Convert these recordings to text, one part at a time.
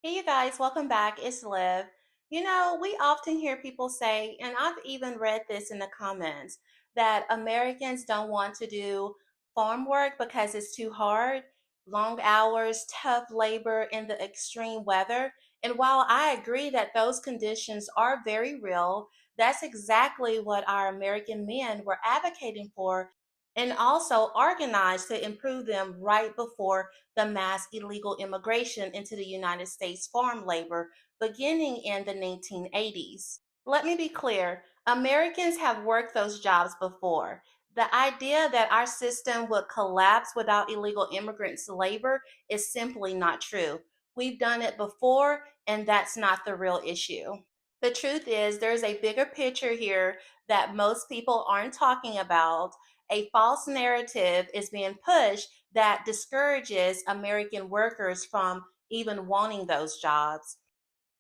Hey, you guys, welcome back. It's Liv. We often hear people say, and I've even read this in the comments, that Americans don't want to do farm work because it's too hard, long hours, tough labor, and the extreme weather. And while I agree that those conditions are very real, that's exactly what our American men were advocating for and also organized to improve them right before the mass illegal immigration into the United States farm labor beginning in the 1980s. Let me be clear, Americans have worked those jobs before. The idea that our system would collapse without illegal immigrants' labor is simply not true. We've done it before, and that's not the real issue. The truth is, there's a bigger picture here that most people aren't talking about. A false narrative is being pushed that discourages American workers from even wanting those jobs.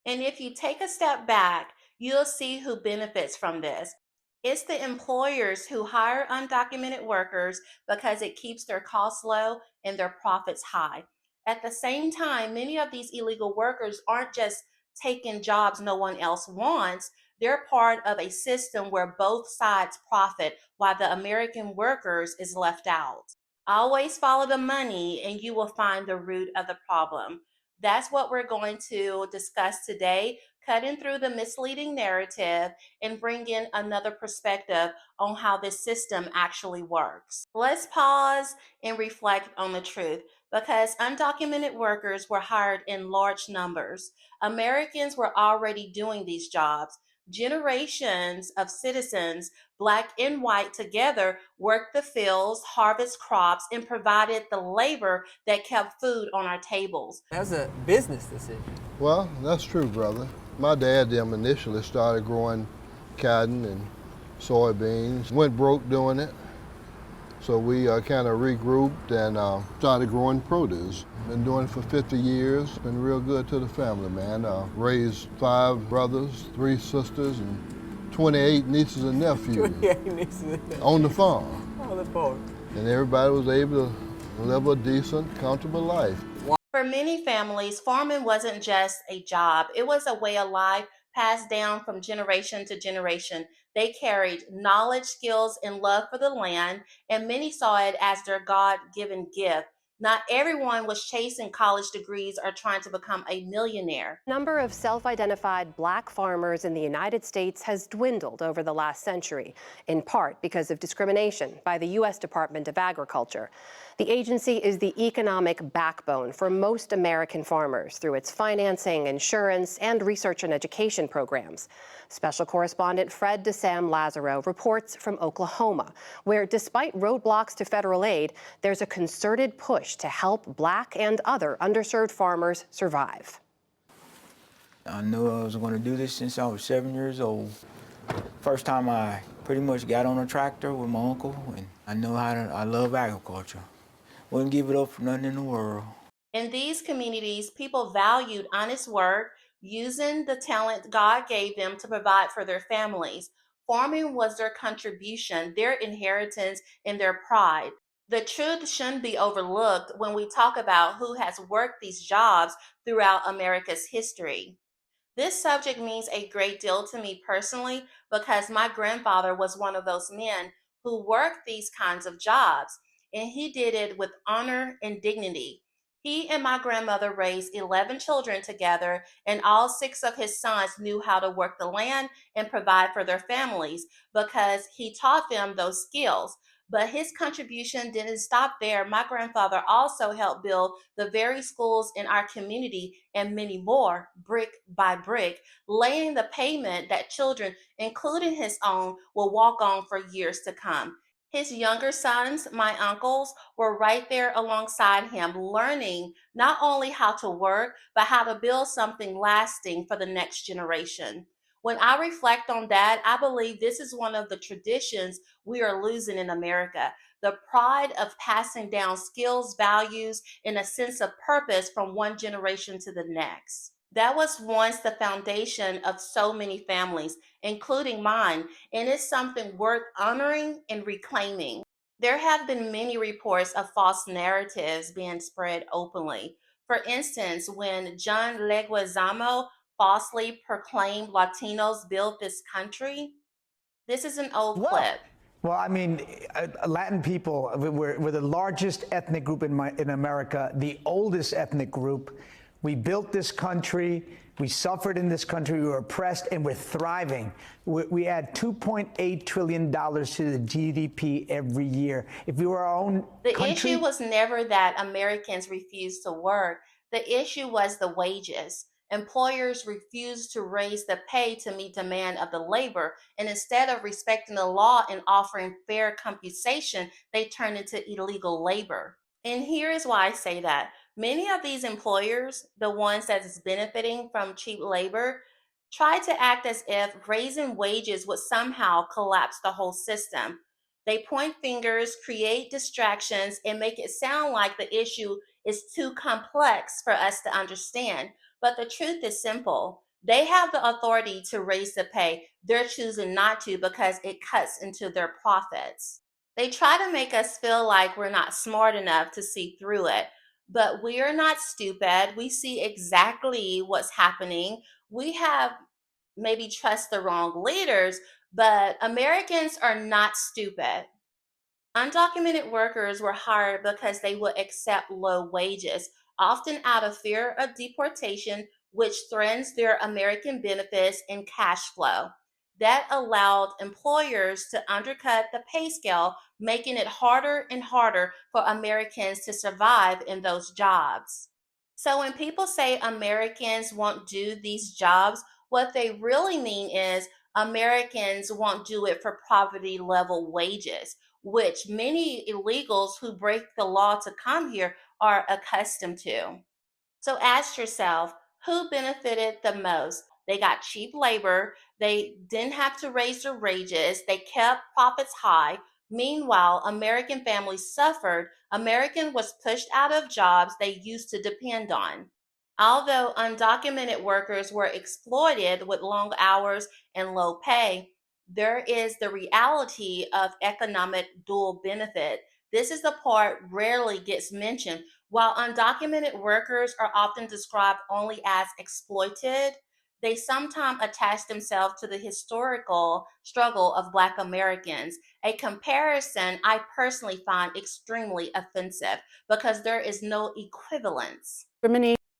And if you take a step back, you'll see who benefits from this. It's the employers who hire undocumented workers because it keeps their costs low and their profits high. At the same time, many of these illegal workers aren't just taking jobs no one else wants. They're part of a system where both sides profit while the American workers is left out. Always follow the money and you will find the root of the problem. That's what we're going to discuss today, cutting through the misleading narrative and bring in another perspective on how this system actually works. Let's pause and reflect on the truth because undocumented workers were hired in large numbers. Americans were already doing these jobs. Generations of citizens, black and white together, worked the fields, harvest crops, and provided the labor that kept food on our tables. That's a business decision. Well, that's true, brother. My dad them initially started growing cotton and soybeans. Went broke doing it, so we kind of regrouped and started growing produce. Been doing it for 50 years. Been real good to the family, man. Raised 5 brothers, 3 sisters, and 28 nieces and nephews 28 nieces and nephews. on the farm. On the farm. And everybody was able to live a decent, comfortable life. For many families, farming wasn't just a job, it was a way of life passed down from generation to generation. They carried knowledge, skills, and love for the land, and many saw it as their God given gift. Not everyone was chasing college degrees or trying to become a millionaire. The number of self-identified black farmers in the United States has dwindled over the last century, in part because of discrimination by the U.S. Department of Agriculture. The agency is the economic backbone for most American farmers through its financing, insurance, and research and education programs. Special correspondent Fred DeSam Lazaro reports from Oklahoma, where despite roadblocks to federal aid, there's a concerted push to help black and other underserved farmers survive. I knew I was going to do this since I was 7 years old. First time I pretty much got on a tractor with my uncle, and I love agriculture. Wouldn't give it up for nothing in the world. In these communities, people valued honest work, using the talent God gave them to provide for their families. Farming was their contribution, their inheritance, and their pride. The truth shouldn't be overlooked when we talk about who has worked these jobs throughout America's history. This subject means a great deal to me personally because my grandfather was one of those men who worked these kinds of jobs, and he did it with honor and dignity. He and my grandmother raised 11 children together, and all 6 of his sons knew how to work the land and provide for their families because he taught them those skills. But his contribution didn't stop there. My grandfather also helped build the very schools in our community and many more, brick by brick, laying the pavement that children, including his own, will walk on for years to come. His younger sons, my uncles, were right there alongside him, learning not only how to work, but how to build something lasting for the next generation. When I reflect on that, I believe this is one of the traditions we are losing in America, the pride of passing down skills, values, and a sense of purpose from one generation to the next. That was once the foundation of so many families, including mine, and it's something worth honoring and reclaiming. There have been many reports of false narratives being spread openly. For instance, when John Leguizamo falsely proclaimed Latinos built this country, this is an old Well, clip. well, I mean, Latin people, we're the largest ethnic group in America, the oldest ethnic group. We built this country. We suffered in this country. We were oppressed, and we're thriving. We add $2.8 trillion to the GDP every year. If we were our own country. The issue was never that Americans refused to work. The issue was the wages. Employers refused to raise the pay to meet demand of the labor, and instead of respecting the law and offering fair compensation, they turned into illegal labor. And here is why I say that. Many of these employers, the ones that is benefiting from cheap labor, try to act as if raising wages would somehow collapse the whole system. They point fingers, create distractions, and make it sound like the issue is too complex for us to understand. But the truth is simple. They have the authority to raise the pay. They're choosing not to because it cuts into their profits. They try to make us feel like we're not smart enough to see through it. But we are not stupid. We see exactly what's happening. We have maybe trust the wrong leaders, but Americans are not stupid. Undocumented workers were hired because they would accept low wages, often out of fear of deportation, which threatens their American benefits and cash flow. That allowed employers to undercut the pay scale, making it harder and harder for Americans to survive in those jobs. So when people say Americans won't do these jobs, what they really mean is Americans won't do it for poverty level wages, which many illegals who break the law to come here are accustomed to. So ask yourself, who benefited the most? They got cheap labor, they didn't have to raise their wages, they kept profits high. Meanwhile, American families suffered. American was pushed out of jobs they used to depend on. Although undocumented workers were exploited with long hours and low pay, there is the reality of economic dual benefit. This is the part rarely gets mentioned. While undocumented workers are often described only as exploited, they sometimes attach themselves to the historical struggle of Black Americans, a comparison I personally find extremely offensive because there is no equivalence.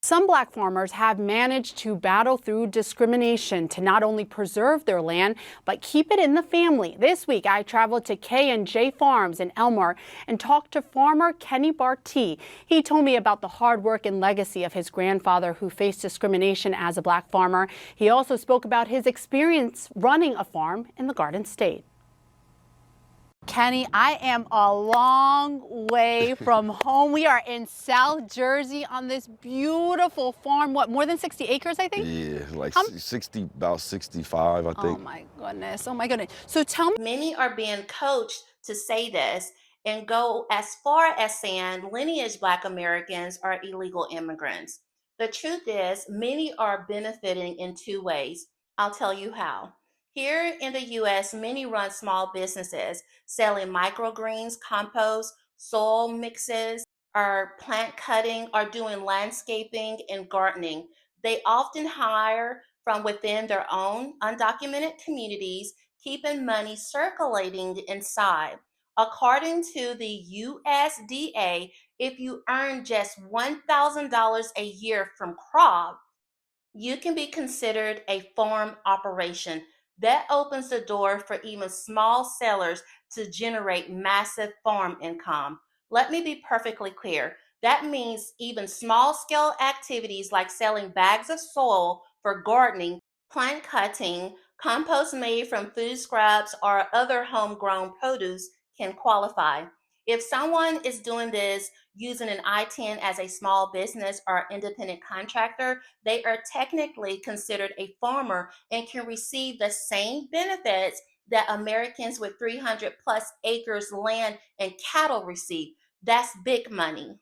Some Black farmers have managed to battle through discrimination to not only preserve their land, but keep it in the family. This week, I traveled to K&J Farms in Elmore and talked to farmer Kenny Bartee. He told me about the hard work and legacy of his grandfather who faced discrimination as a Black farmer. He also spoke about his experience running a farm in the Garden State. Kenny, I am a long way from home. We are in South Jersey on this beautiful farm. What, more than 60 acres, I think? Yeah, like 60, about 65, I think. Oh my goodness. Oh my goodness. So tell me. Many are being coached to say this and go as far as saying lineage Black Americans are illegal immigrants. The truth is, many are benefiting in two ways. I'll tell you how. Here in the US, many run small businesses selling microgreens, compost, soil mixes, or plant cutting, or doing landscaping and gardening. They often hire from within their own undocumented communities, keeping money circulating inside. According to the USDA, if you earn just $1,000 a year from crop, you can be considered a farm operation. That opens the door for even small sellers to generate massive farm income. Let me be perfectly clear. That means even small scale activities like selling bags of soil for gardening, plant cutting, compost made from food scraps, or other homegrown produce can qualify. If someone is doing this using an I-10 as a small business or independent contractor, they are technically considered a farmer and can receive the same benefits that Americans with 300 plus acres land and cattle receive. That's big money.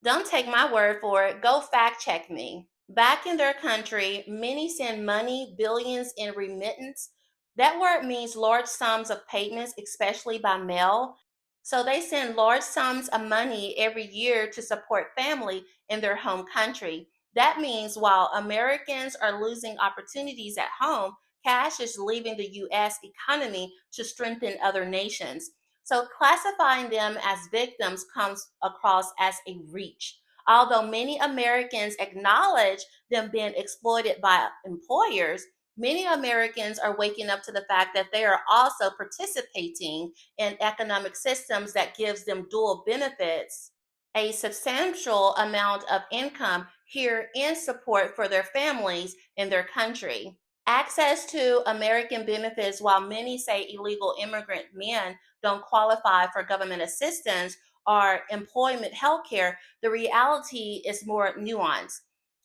Don't take my word for it. Go fact check me. Back in their country, many send money, billions in remittance. That word means large sums of payments, especially by mail. So they send large sums of money every year to support family in their home country. That means while Americans are losing opportunities at home, cash is leaving the US economy to strengthen other nations. So classifying them as victims comes across as a reach. Although many Americans acknowledge them being exploited by employers, many Americans are waking up to the fact that they are also participating in economic systems that gives them dual benefits, a substantial amount of income here in support for their families in their country. Access to American benefits, while many say illegal immigrant men don't qualify for government assistance or employment health care, the reality is more nuanced.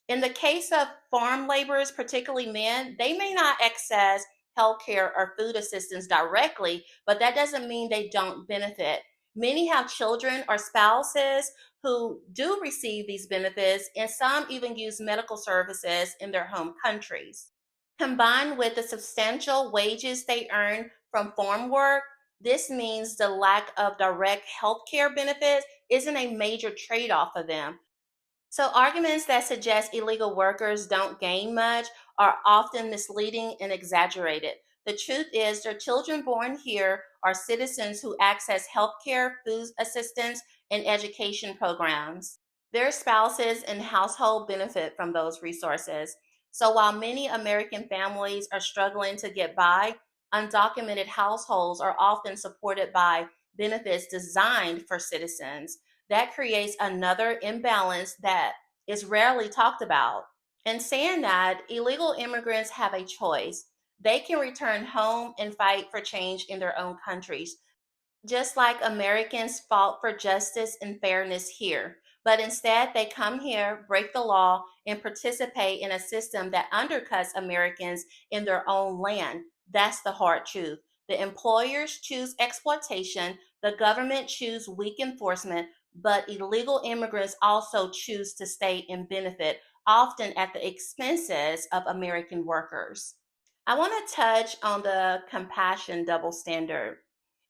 In the case of farm laborers, particularly men, they may not access health care or food assistance directly, but that doesn't mean they don't benefit. Many have children or spouses who do receive these benefits, and some even use medical services in their home countries. Combined with the substantial wages they earn from farm work, this means the lack of direct health care benefits isn't a major trade off for them. So, arguments that suggest illegal workers don't gain much are often misleading and exaggerated. The truth is, their children born here are citizens who access healthcare, food assistance, and education programs. Their spouses and household benefit from those resources. So, while many American families are struggling to get by, undocumented households are often supported by benefits designed for citizens. That creates another imbalance that is rarely talked about. And saying that, illegal immigrants have a choice. They can return home and fight for change in their own countries, just like Americans fought for justice and fairness here. But instead, they come here, break the law, and participate in a system that undercuts Americans in their own land. That's the hard truth. The employers choose exploitation, the government choose weak enforcement, but illegal immigrants also choose to stay and benefit, often at the expenses of American workers. I want to touch on the compassion double standard.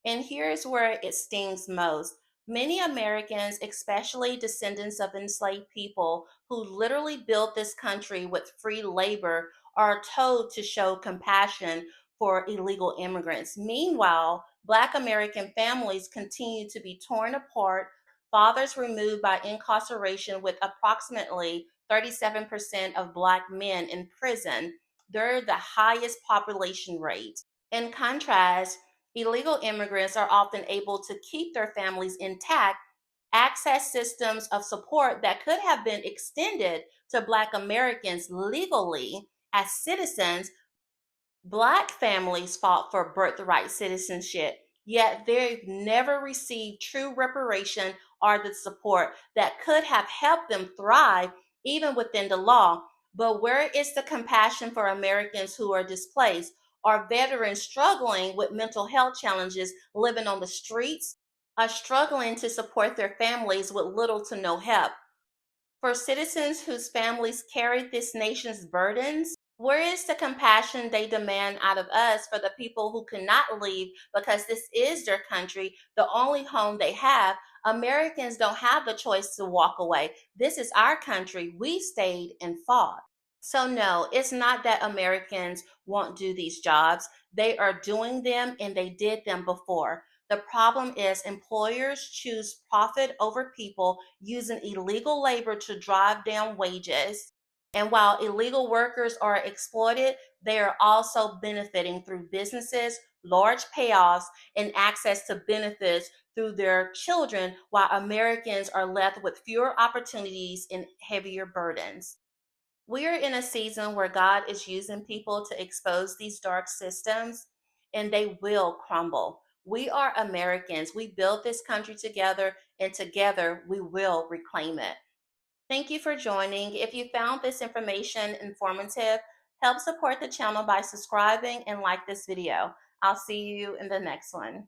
And here's where it stings most. Many Americans, especially descendants of enslaved people who literally built this country with free labor, are told to show compassion for illegal immigrants. Meanwhile, Black American families continue to be torn apart, fathers removed by incarceration, with approximately 37% of Black men in prison. They're the highest population rate. In contrast, illegal immigrants are often able to keep their families intact, access systems of support that could have been extended to Black Americans legally as citizens. Black families fought for birthright citizenship, yet they've never received true reparation or the support that could have helped them thrive even within the law. But where is the compassion for Americans who are displaced, or veterans struggling with mental health challenges, living on the streets, or struggling to support their families with little to no help? For citizens whose families carry this nation's burdens, where is the compassion they demand out of us for the people who cannot leave because this is their country, the only home they have? Americans don't have the choice to walk away. This is our country. We stayed and fought. So, no, it's not that Americans won't do these jobs. They are doing them and they did them before. The problem is employers choose profit over people using illegal labor to drive down wages. And while illegal workers are exploited, they are also benefiting through businesses, large payoffs, and access to benefits through their children, while Americans are left with fewer opportunities and heavier burdens. We are in a season where God is using people to expose these dark systems, and they will crumble. We are Americans. We built this country together, and together we will reclaim it. Thank you for joining. If you found this information informative, help support the channel by subscribing and like this video. I'll see you in the next one.